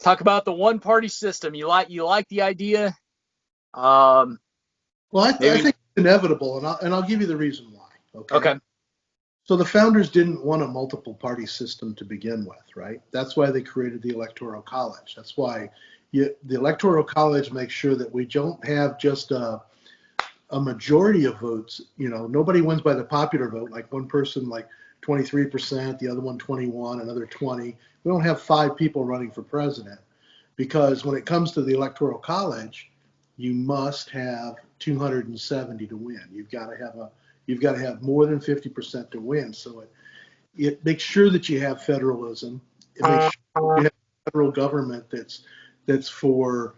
talk about the one-party system. You like the idea? Well, I think it's inevitable, and I'll give you the reason why. Okay. So the founders didn't want a multiple party system to begin with, right? That's why they created the Electoral College. That's why the Electoral College makes sure that we don't have just a majority of votes. You know, nobody wins by the popular vote, like one person like 23%, the other one 21, another 20. We don't have 5 people running for president, because when it comes to the Electoral College, you must have 270 to win. You've got to have more than 50% to win. So it makes sure that you have federalism. It makes sure you have a federal government that's for,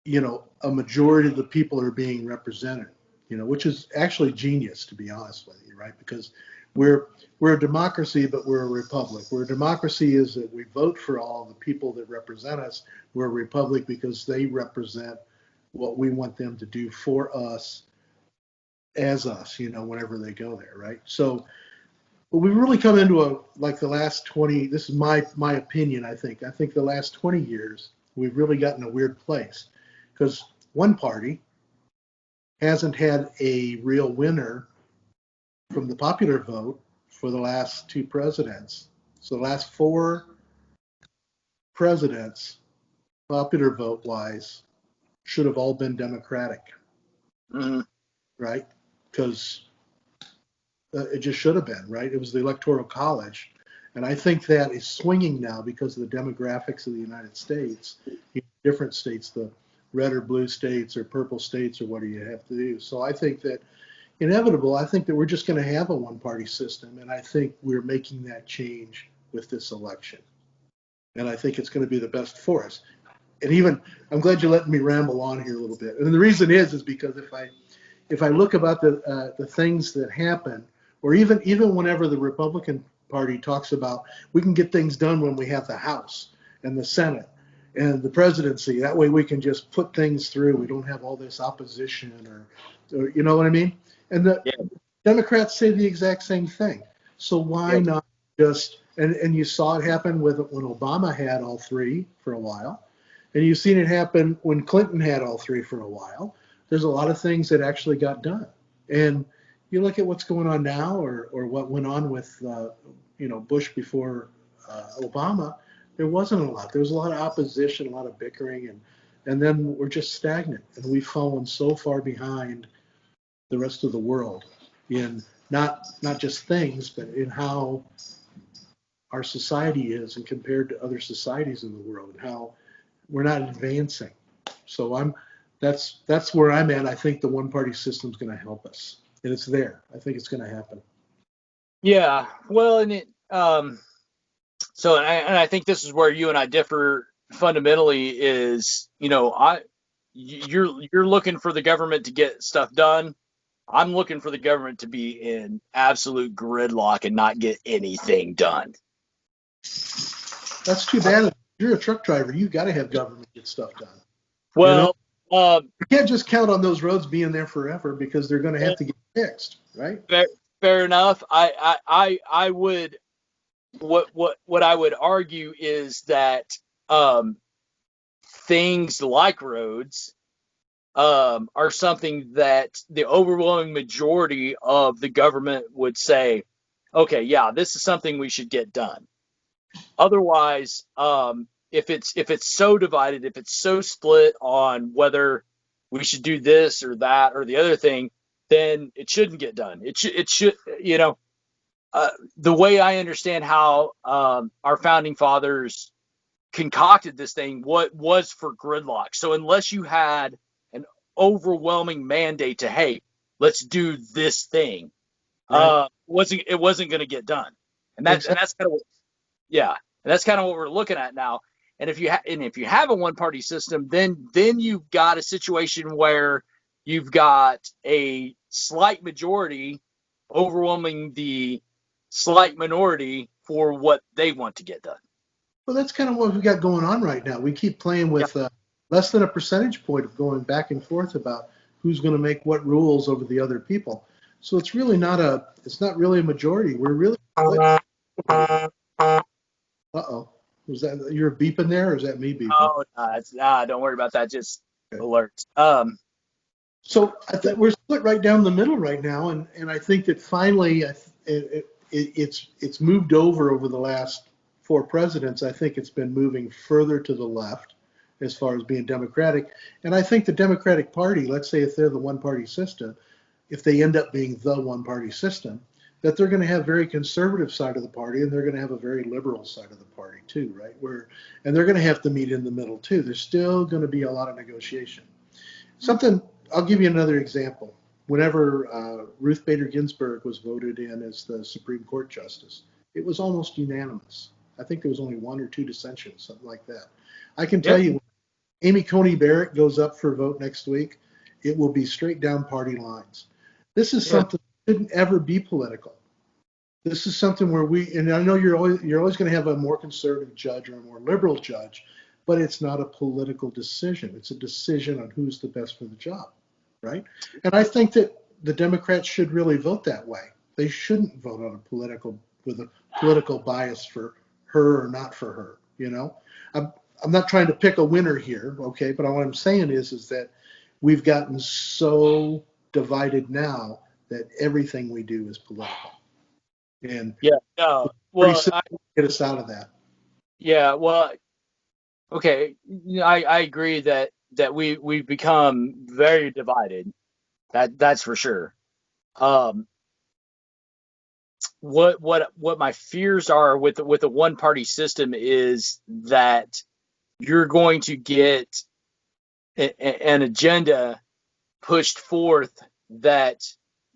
you know, a majority of the people are being represented, you know, which is actually genius, to be honest with you, right? Because we're a democracy, but we're a republic. Where a democracy is that we vote for all the people that represent us. We're a republic because they represent what we want them to do for us, as us, you know, whenever they go there, right? So we really come into the last 20, this is my opinion, I think the last 20 years, we've really gotten a weird place, because one party hasn't had a real winner from the popular vote for the last 2 presidents. So the last 4 presidents, popular vote wise, should have all been Democratic, right? Because it just should have been, right? It was the Electoral College. And I think that is swinging now because of the demographics of the United States. Different states, the red or blue states or purple states, or what do you have to do? So I think that I think that we're just going to have a one-party system. And I think we're making that change with this election. And I think it's going to be the best for us. And even, I'm glad you're letting me ramble on here a little bit. And the reason is because if I look about the things that happen, or even whenever the Republican Party talks about we can get things done when we have the House and the Senate and the presidency, that way we can just put things through. We don't have all this opposition, or you know what I mean? And the Democrats say the exact same thing. So why not just, and you saw it happen when Obama had all 3 for a while, and you've seen it happen when Clinton had all 3 for a while. There's a lot of things that actually got done. And you look at what's going on now, or what went on with Bush before Obama. There wasn't a lot. There was a lot of opposition, a lot of bickering, and then we're just stagnant, and we've fallen so far behind the rest of the world in not just things, but in how our society is and compared to other societies in the world, and how we're not advancing. So that's where I'm at. I think the one-party system is going to help us, and it's there. I think it's going to happen. Yeah, well, and it so I think this is where you and I differ fundamentally. Is you're looking for the government to get stuff done. I'm looking for the government to be in absolute gridlock and not get anything done. That's too bad. If you're a truck driver, you've got to have government get stuff done. Well, you can't just count on those roads being there forever, because they're going to have to get fixed, right? Fair enough. I would what I would argue is that things like roads are something that the overwhelming majority of the government would say, okay, yeah, this is something we should get done. Otherwise, if it's so divided, if it's so split on whether we should do this or that or the other thing, then it shouldn't get done. It should, the way I understand how our founding fathers concocted this thing, what was for gridlock. So unless you had an overwhelming mandate to, hey, let's do this thing, Right. it wasn't going to get done. And that's kind of what we're looking at now. And if you have a one-party system, then you've got a situation where you've got a slight majority overwhelming the slight minority for what they want to get done. Well, that's kind of what we've got going on right now. We keep playing with less than a percentage point of going back and forth about who's going to make what rules over the other people. So it's really it's not really a majority. We're really, uh-oh, Was that you're beeping there, or is that me beeping? Oh, don't worry about that. Just Okay. alerts. So I think we're split right down the middle right now, and I think that finally it's moved over the last four presidents. I think it's been moving further to the left as far as being Democratic, and I think the Democratic Party, let's say if they're the one-party system, if they end up being the one-party system, that they're going to have very conservative side of the party, and they're going to have a very liberal side of the party too, right? And they're going to have to meet in the middle too. There's still going to be a lot of negotiation. Something, I'll give you another example. Whenever Ruth Bader Ginsburg was voted in as the Supreme Court Justice, it was almost unanimous. I think there was only one or two dissensions, something like that. I can tell you, Amy Coney Barrett goes up for a vote next week, it will be straight down party lines. This is something that shouldn't ever be political. This is something where and I know you're always going to have a more conservative judge or a more liberal judge, but it's not a political decision. It's a decision on who's the best for the job, right? And I think that the Democrats should really vote that way. They shouldn't vote on with a political bias for her or not for her. You know, I'm not trying to pick a winner here, okay? But what I'm saying is that we've gotten so divided now that everything we do is political. And well, get us out of that. Yeah, well, okay, I agree that we've become very divided. That's for sure. What my fears are with the one party system is that you're going to get an agenda pushed forth that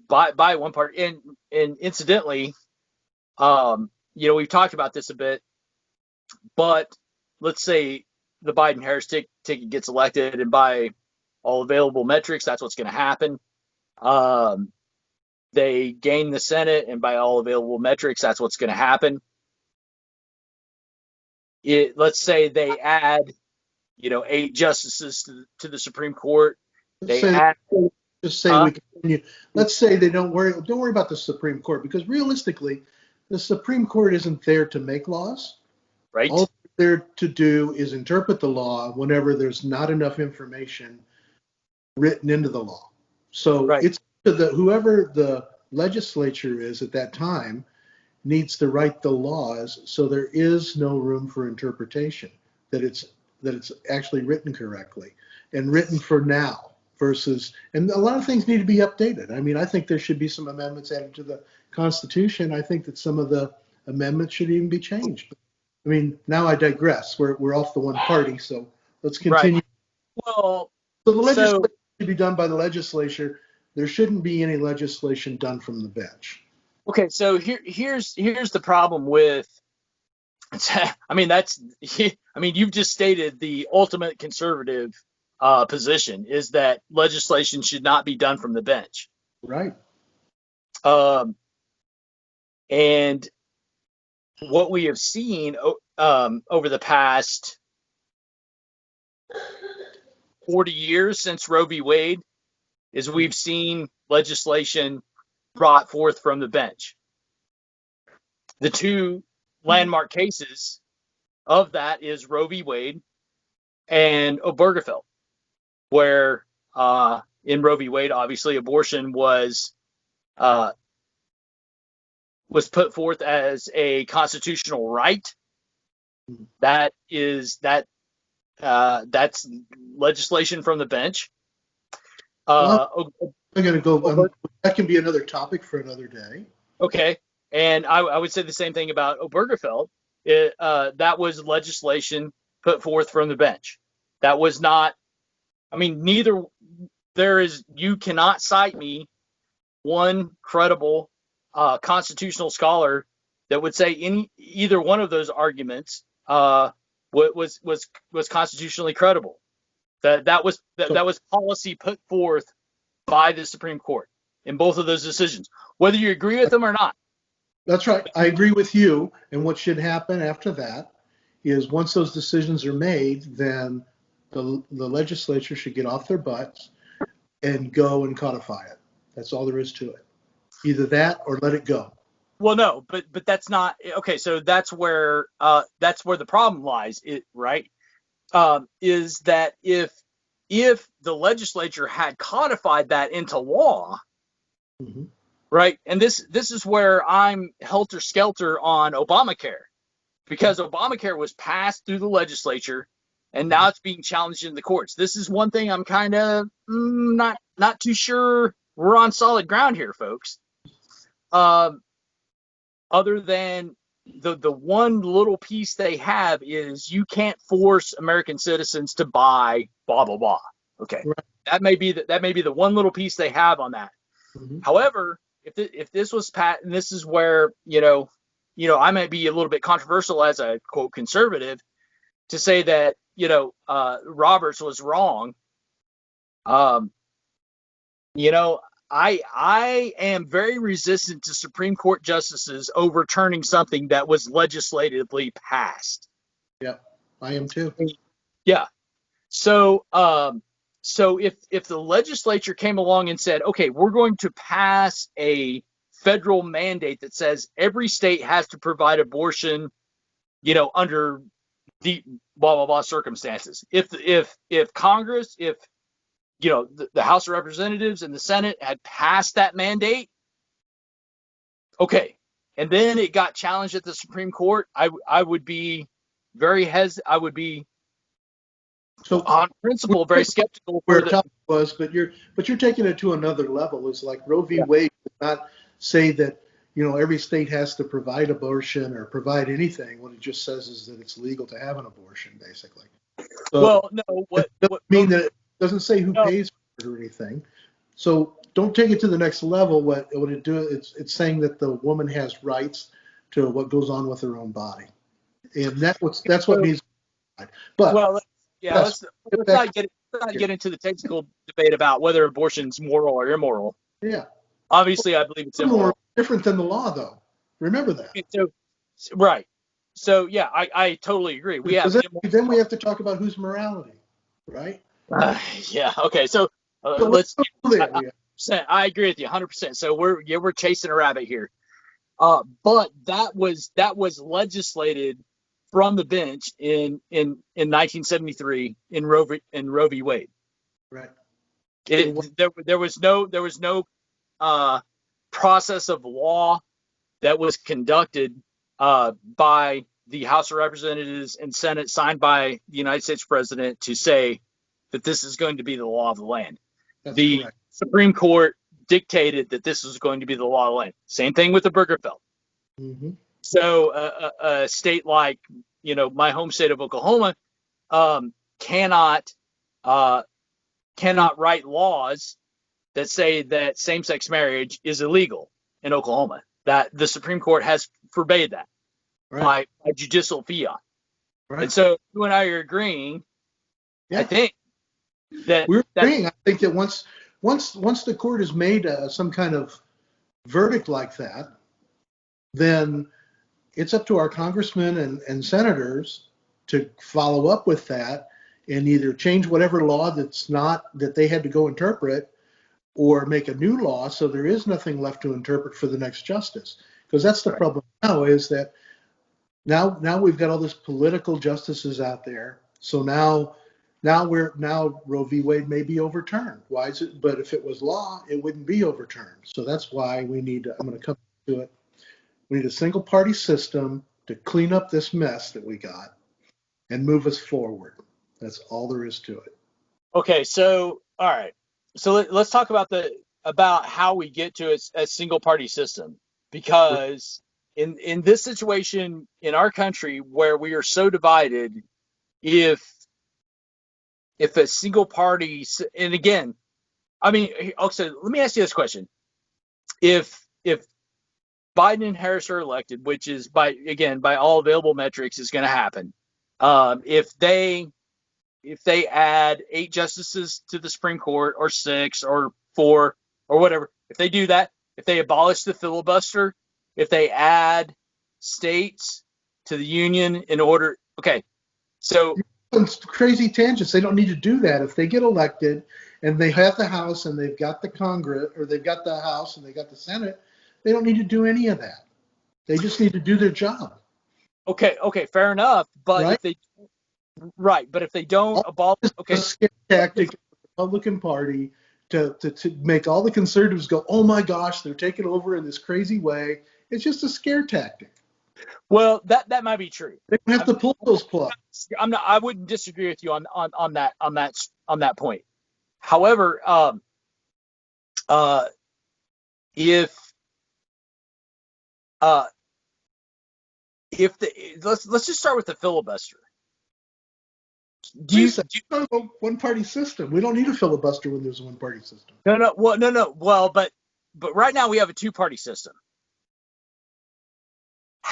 by one party, and incidentally, we've talked about this a bit, but let's say the Biden-Harris ticket gets elected, and by all available metrics, that's what's going to happen. They gain the Senate, and by all available metrics, that's what's going to happen. Let's say they add, 8 justices to the Supreme Court. We continue. Let's say they don't worry about the Supreme Court, because realistically, the Supreme Court isn't there to make laws. Right. All they're there to do is interpret the law whenever there's not enough information written into the law. So it's whoever the legislature is at that time needs to write the laws, so there is no room for interpretation, that it's actually written correctly and written for now versus, and a lot of things need to be updated. I mean, I think there should be some amendments added to the Constitution. I think that some of the amendments should even be changed. I mean, now I digress. We're off the one party, so let's continue. Right. Well, so the legislature should be done by the legislature. There shouldn't be any legislation done from the bench. Okay, so here's the problem with. You've just stated the ultimate conservative position is that legislation should not be done from the bench. Right. And what we have seen over the past 40 years since Roe v. Wade is we've seen legislation brought forth from the bench. The two landmark cases of that is Roe v. Wade and Obergefell, where in Roe v. Wade, obviously abortion was put forth as a constitutional right. That's legislation from the bench. I'm going to go. That can be another topic for another day. Okay, and I would say the same thing about Obergefell. That was legislation put forth from the bench. That was not. I mean, neither. You cannot cite me one credible constitutional scholar that would say either one of those arguments was constitutionally credible. That was policy put forth by the Supreme Court in both of those decisions, whether you agree with them or not. That's right. I agree with you. And what should happen after that is once those decisions are made, then the legislature should get off their butts and go and codify it. That's all there is to it. Either that or let it go. Well, no, but that's not okay. So that's where the problem lies. Right, is that if the legislature had codified that into law, Hmm. right, and this is where I'm helter skelter on Obamacare, because Obamacare was passed through the legislature and now it's being challenged in the courts. This is one thing I'm kind of not too sure we're on solid ground here, folks. Um, Other than the one little piece they have is you can't force American citizens to buy blah blah blah. Okay, Right. that may be the one little piece they have on that. Hmm. However, if this was pat, and this is where I might be a little bit controversial as a quote conservative to say that Roberts was wrong. Um, you know, I am very resistant to Supreme Court justices overturning something that was legislatively passed. Yeah, I am too. Yeah. So if the legislature came along and said, okay, we're going to pass a federal mandate that says every state has to provide abortion, under the blah blah blah circumstances. If Congress, if the House of Representatives and the Senate had passed that mandate, okay, and then it got challenged at the Supreme Court, I would be I would be So on principle very skeptical where for the. topic was, but you're taking it to another level. It's like Roe v. Yeah. Wade did not say that every state has to provide abortion or provide anything. What it just says is that it's legal to have an abortion, basically. So Well, no, it doesn't mean that it doesn't say who no, pays for it or anything. So don't take it to the next level. What it do? It's saying that the woman has rights to what goes on with her own body, and that's what so, needs. But well, yeah, yes, let's not get into the technical debate about whether abortion's moral or immoral. yeah. Obviously, I believe it's More immoral. different than the law, though. Remember that. So, right. So, yeah, I totally agree. We Because have then we have to talk about whose morality, right? yeah. Okay. So So let's let's. go there. I agree with you 100%. So we're chasing a rabbit here. But that was legislated from the bench in 1973 in Roe v. Wade. Right. There was no process of law that was conducted by the House of Representatives and Senate, signed by the United States President, to say that this is going to be the law of the land. That's The correct. Supreme Court dictated that this was going to be the law of the land. Same thing with the Burgerfeld. Mm-hmm. So a state like my home state of Oklahoma cannot write laws that say that same-sex marriage is illegal in Oklahoma. That the Supreme Court has forbade that Right. by judicial fiat. Right. And so you and I are agreeing. Yeah. I think that We're agreeing. I think that once the court has made some kind of verdict like that, then it's up to our congressmen and senators to follow up with that and either change whatever law that they had to go interpret, or make a new law so there is nothing left to interpret for the next justice. Because that's the problem now, is that now we've got all these political justices out there. So now Roe v. Wade may be overturned. Why is it? But if it was law, it wouldn't be overturned. So that's why I'm going to come to it. We need a single party system to clean up this mess that we got and move us forward. That's all there is to it. Okay, so all right. So let's talk about how we get to a single party system, because in this situation in our country where we are so divided, if a single party, and again, I mean, okay, let me ask you this question: if Biden and Harris are elected, which is by all available metrics is going to happen, if they add 8 justices to the Supreme Court, or 6 or 4 or whatever, if they do that, if they abolish the filibuster, if they add states to the union in order, okay, so crazy tangents. They don't need to do that. If they get elected and they have the House and they've got the Congress, or they've got the House and they got the Senate, they don't need to do any of that. They just need to do their job, Okay, fair enough. But right? if they right, but if they don't All abolish, this is a okay, scare tactic of the Republican Party to make all the conservatives go, oh my gosh, they're taking over in this crazy way. It's just a scare tactic. well, that might be true. They don't have I'm, to pull those plugs. I'm not. I wouldn't disagree with you on that point. However, uh, if uh, if the let's just start with the filibuster. Do Wait a you second. It's not a one-party system. We don't need a filibuster when there's a one-party system. no, but right now we have a two-party system.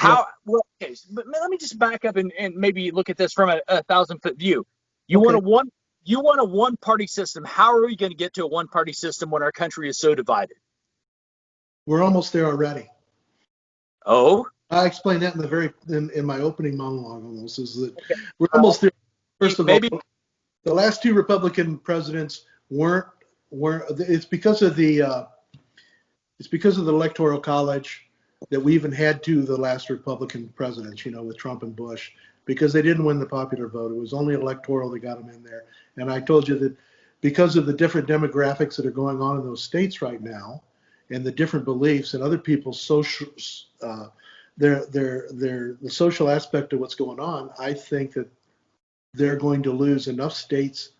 No. Well, okay, but let me just back up and maybe look at this from a 1,000-foot view. You want Okay. a one you want a one-party system. How are we going to get to a one-party system when our country is so divided? We're almost there already. Oh, I explained that in my opening monologue almost, is that okay. we're almost there. First of all, Maybe the last two Republican presidents weren't it's because of the Electoral College that we even had the last Republican presidents, with Trump and Bush, because they didn't win the popular vote. It was only electoral that got them in there. And I told you that because of the different demographics that are going on in those states right now, and the different beliefs and other people's social, the social aspect of what's going on, I think that they're going to lose enough states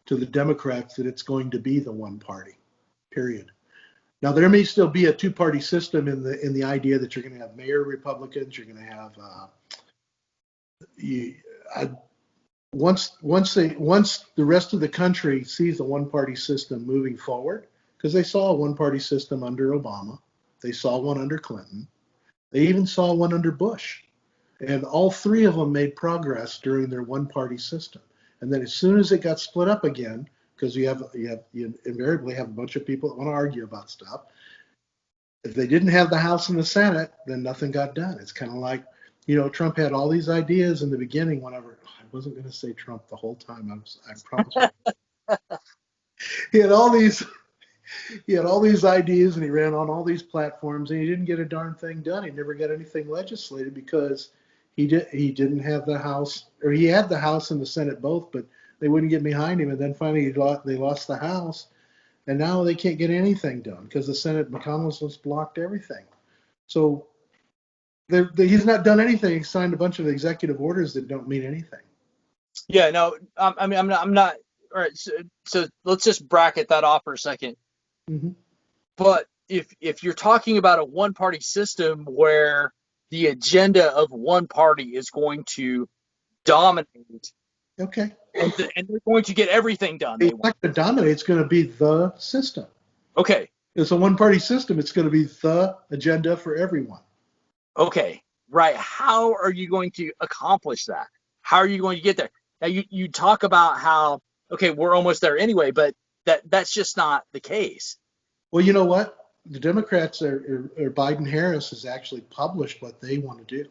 to the Democrats that it's going to be the one party, period. Now there may still be a two-party system in the idea that you're going to have mayor Republicans, you're going to have once the rest of the country sees a one-party system moving forward, because they saw a one-party system under Obama, they saw one under Clinton, they even saw one under Bush, and all three of them made progress during their one-party system. And then as soon as it got split up again, because you invariably have a bunch of people that want to argue about stuff. If they didn't have the House and the Senate, then nothing got done. It's kind of like, Trump had all these ideas in the beginning. Whenever I wasn't going to say Trump the whole time, I promise. He had all these ideas, and he ran on all these platforms, and he didn't get a darn thing done. He never got anything legislated because he didn't have the House, or he had the House and the Senate both, but they wouldn't get behind him. And then finally they lost the House, and now they can't get anything done because the Senate, McConnell's just blocked everything. So he's not done anything. He signed a bunch of executive orders that don't mean anything. yeah, no. I mean, I'm not. All right, so let's just bracket that off for a second. Mm-hmm. But if you're talking about a one-party system where the agenda of one party is going to dominate, Okay. and they're going to get everything done they It's want. not going to dominate. It's going to be the system. Okay, It's a one-party system. It's going to be the agenda for everyone. okay, right. How are you going to accomplish that? How are you going to get there? Now you talk about how, okay, we're almost there anyway, but that's just not the case. Well, you know what? The Democrats or Biden Harris has actually published what they want to do.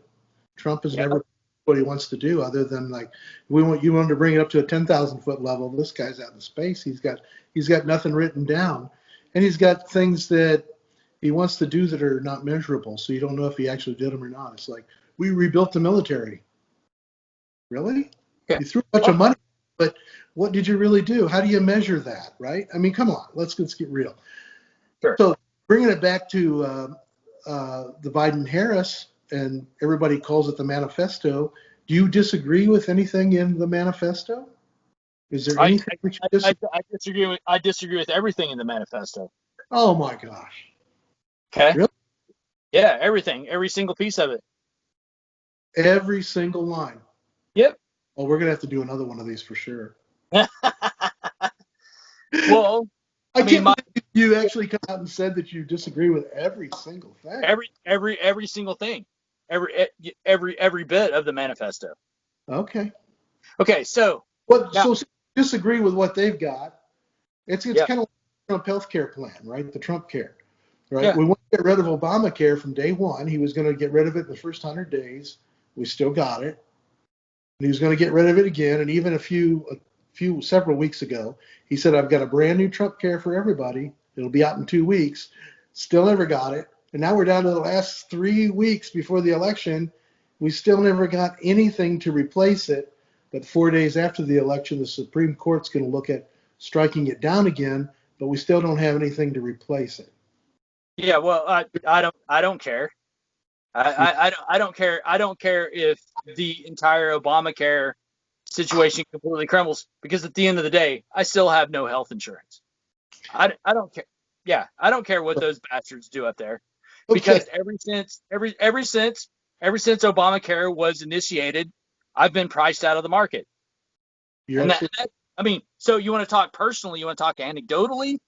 Trump has Yeah. never what he wants to do other than like you want to bring it up to a 10,000-foot level. This guy's out in space. He's got nothing written down, and he's got things that he wants to do that are not measurable. So you don't know if he actually did them or not. It's like, we rebuilt the military. Really? Yeah. You threw a bunch of money, but what did you really do? How do you measure that? Right? I mean, come on, let's get real. Sure. So bringing it back to the Biden Harris, and everybody calls it the manifesto. Do you disagree with anything in the manifesto? Is there anything that you disagree? I disagree with everything in the manifesto. Oh my gosh. Okay. Really? Yeah, everything, every single piece of it. Every single line. Yep. Oh, we're gonna have to do another one of these for sure. Well, I can't believe you actually come out and said that you disagree with every single thing. every single thing, every bit of the manifesto. Okay. Okay, so So disagree with what they've got. It's kind of like the Trump health care plan, right? The Trump care, right? Yeah. We want to get rid of Obamacare from day one. He was going to get rid of it in the first 100 days. We still got it. And he was going to get rid of it again. And even several weeks ago, he said, I've got a brand new Trump care for everybody. It'll be out in 2 weeks. Still never got it. And now we're down to the last 3 weeks before the election. We still never got anything to replace it. But 4 days after the election, the Supreme Court's going to look at striking it down again, but we still don't have anything to replace it. Yeah, well, I don't care. I don't care. I don't care if the entire Obamacare situation completely crumbles, because at the end of the day, I still have no health insurance. I don't care. Yeah, I don't care what those bastards do up there, because ever since Obamacare was initiated, I've been priced out of the market. You're And absolutely- I mean, so you want to talk personally? You want to talk anecdotally?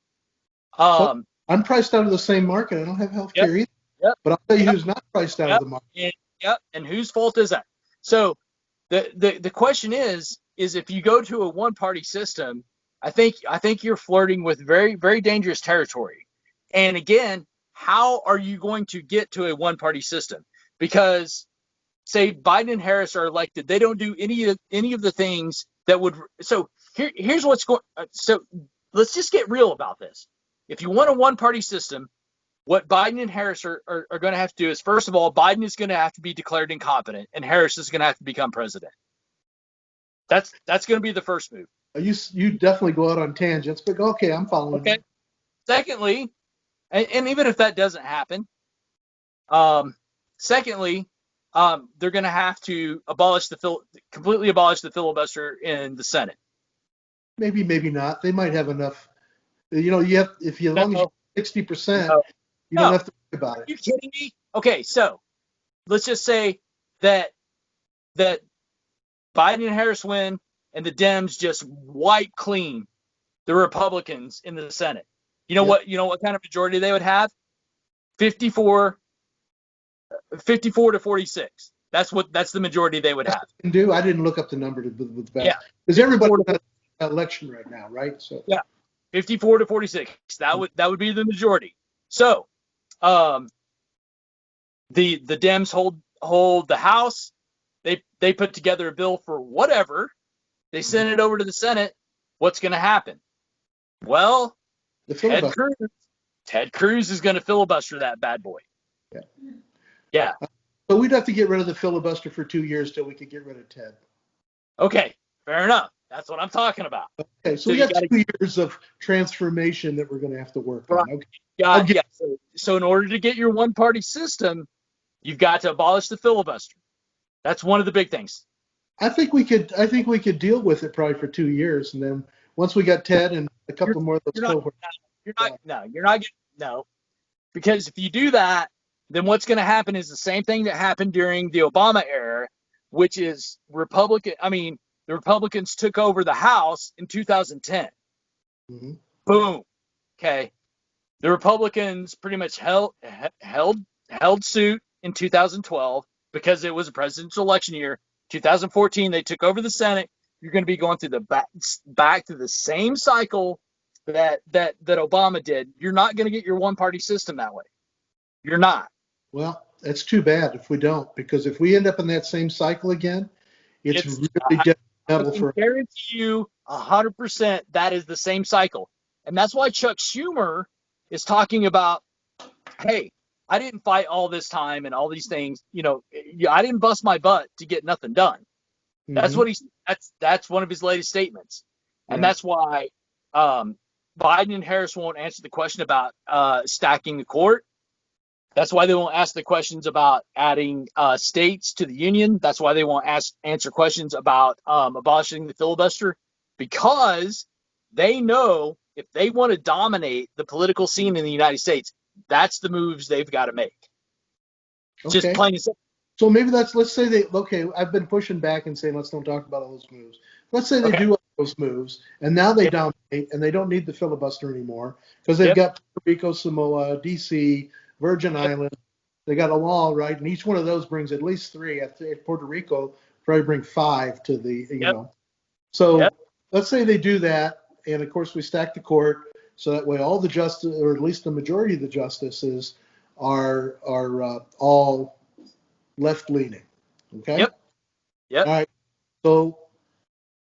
I'm priced out of the same market. I don't have health Yep, care either. yep, But I'll tell you yep, who's not priced out of yep, the market. and, yep. And whose fault is that? So the question is if you go to a one party system, I think you're flirting with very, very dangerous territory. And again, how are you going to get to a one party system? Because say Biden and Harris are elected, they don't do any of the things that would. So here's what's going. So let's just get real about this. If you want a one party system, what Biden and Harris are going to have to do is, first of all, Biden is going to have to be declared incompetent, and Harris is going to have to become president. That's going to be the first move. You definitely go out on tangents, but okay, I'm following. Okay. You. Secondly, and even if that doesn't happen, secondly, they're going to have to completely abolish the filibuster in the Senate. Maybe not. They might have enough. You know, you have if you as long as you're 60%, you don't have to worry about it. Are you kidding me? Okay, so let's just say that Biden and Harris win, and the Dems just wipe clean the Republicans in the Senate. You know what? You know what kind of majority they would have? 54 to 46. That's the majority they would have. I didn't look up the number with that. Yeah, because everybody's got an election right now, right? So yeah, 54 to 46. That would be the majority. So, the Dems hold the House. They put together a bill for whatever. They send it over to the Senate. What's going to happen? Well, Ted Cruz is going to filibuster that bad boy. Yeah. So we'd have to get rid of the filibuster for 2 years till we could get rid of Ted. Okay, fair enough. That's what I'm talking about. Okay, so we got 2 years of transformation that we're going to have to work on. Okay. Yeah. So in order to get your one-party system, you've got to abolish the filibuster. That's one of the big things. I think we could deal with it probably for 2 years, and then once we got Ted and a couple more of those cohorts. No. Because if you do that, then what's going to happen is the same thing that happened during the Obama era, which is the Republicans took over the House in 2010. Mm-hmm. Boom. Okay. The Republicans pretty much held suit in 2012 because it was a presidential election year. 2014, they took over the Senate. You're going to be going through the back to the same cycle that Obama did. You're not going to get your one-party system that way. You're not. Well, that's too bad if we don't, because if we end up in that same cycle again, it's really detrimental for. I guarantee you 100% that is the same cycle. And that's why Chuck Schumer is talking about, hey, I didn't fight all this time and all these things. You know, I didn't bust my butt to get nothing done. Mm-hmm. That's what that's one of his latest statements. And that's why Biden and Harris won't answer the question about stacking the court. That's why they won't ask the questions about adding states to the union. That's why they won't answer questions about abolishing the filibuster, because they know if they want to dominate the political scene in the United States, that's the moves they've got to make. Okay. Just plain and simple. So maybe let's say I've been pushing back and saying let's don't talk about all those moves. Let's say they do all those moves, and now they dominate, and they don't need the filibuster anymore because they've got Puerto Rico, Samoa, D.C., Virgin Islands. They got a law, right? And each one of those brings at least 3. At Puerto Rico, probably bring 5 to the, you know. So let's say they do that, and of course we stack the court, so that way all the justice, or at least the majority of the justices, are all left-leaning. Okay. Yep. All right. So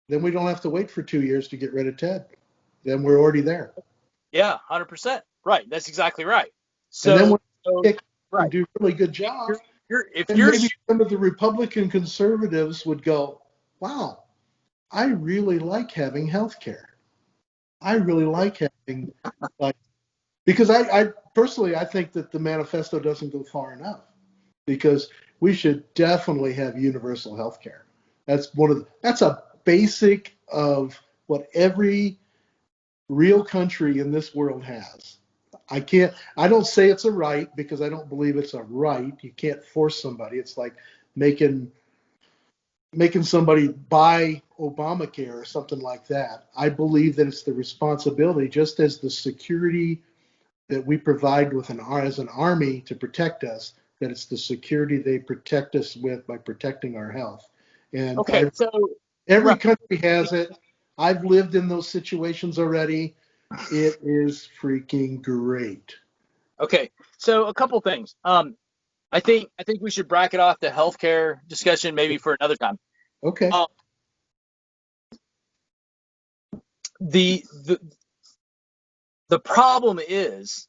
then we don't have to wait for 2 years to get rid of Ted. Then we're already there. Yeah, 100%. Right. That's exactly right. So and then So, kick and right. do a really good job. If And you're maybe some of the Republican conservatives would go, wow, I really like having health care. I really like having, like, because I personally, I think that the manifesto doesn't go far enough, because we should definitely have universal health care. That's a basic of what every real country in this world has. I don't say it's a right, because I don't believe it's a right. You can't force somebody. It's like making somebody buy Obamacare or something like that. I believe that it's the responsibility, just as the security that we provide as an army to protect us, that it's the security they protect us with by protecting our health. And okay. So, every right. country has it. I've lived in those situations already. It is freaking great. Okay. So, a couple things. I think we should bracket off the healthcare discussion maybe for another time. Okay. Um, the the the problem is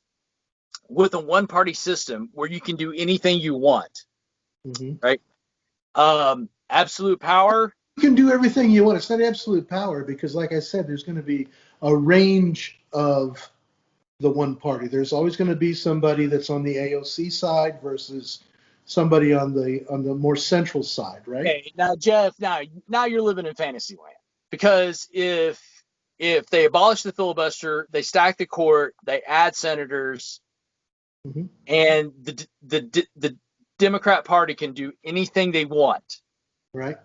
with a one-party system where you can do anything you want, Mm-hmm. right? Absolute power. You can do everything you want. It's not absolute power, because, like I said, there's going to be a range of the one party. There's always going to be somebody that's on the AOC side versus somebody on the more central side, right? Okay, now Jeff, now you're living in fantasy land, because if they abolish the filibuster, they stack the court, they add senators, Mm-hmm. and the Democrat Party can do anything they want. Right?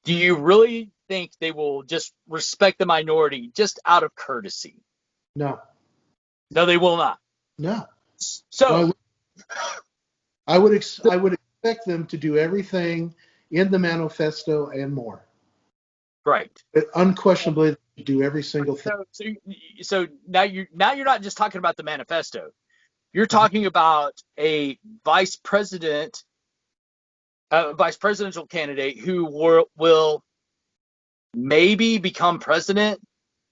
Do you really think they will just respect the minority just out of courtesy? No, No, they will not. no. So, Well, I would expect them to do everything in the manifesto and more. right. But unquestionably, do every single thing. So now you're not just talking about the manifesto. You're Mhm. talking about a vice presidential candidate who will maybe become president,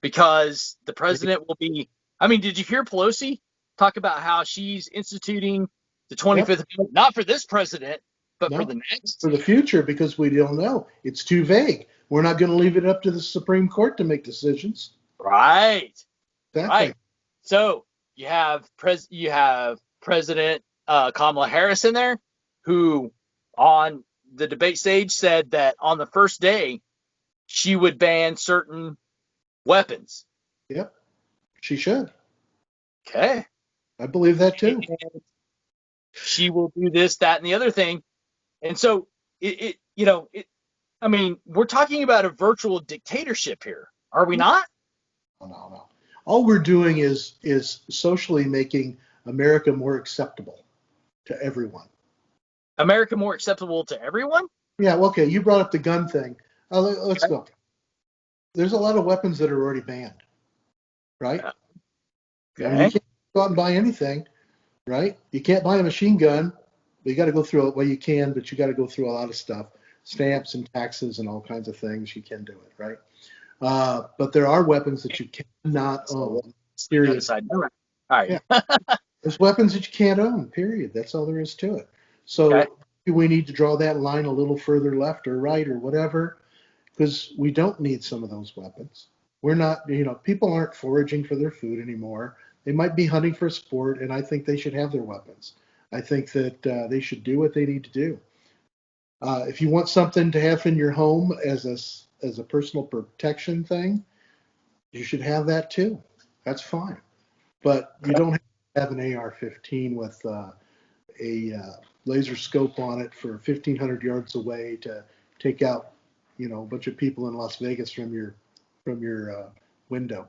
because the president will be. I mean, did you hear Pelosi talk about how she's instituting the Yep. 25th Amendment, not for this president, but for No, the next? for the future, because we don't know. It's too vague. We're not going to leave it up to the Supreme Court to make decisions. Right, Exactly. right. So you have President Kamala Harris in there, who on the debate stage said that on the first day she would ban certain weapons. Yep. She should. Okay. I believe that too. And she will do this, that, and the other thing. And so I mean, we're talking about a virtual dictatorship here, are we not? No, no, no. All we're doing is socially making America more acceptable to everyone. America more acceptable to everyone? Yeah. Well, okay. You brought up the gun thing. Let's Okay. go. There's a lot of weapons that are already banned, right? I mean, you Okay. can't go out and buy anything, right? You can't buy a machine gun. But you got to go through it. Well, you can, but you got to go through a lot of stuff, stamps and taxes and all kinds of things. You can do it, right? But there are weapons that you cannot So own. it's the other Period. side. All right. Yeah, there's weapons that you can't own. Period. That's all there is to it. Okay. So we need to draw that line a little further left or right or whatever, because we don't need some of those weapons. We're not, people aren't foraging for their food anymore. They might be hunting for sport, and I think they should have their weapons. I think that they should do what they need to do. If you want something to have in your home as a personal protection thing, you should have that too. That's fine. But you don't have an AR-15 with a laser scope on it for 1,500 yards away to take out, a bunch of people in Las Vegas from your window.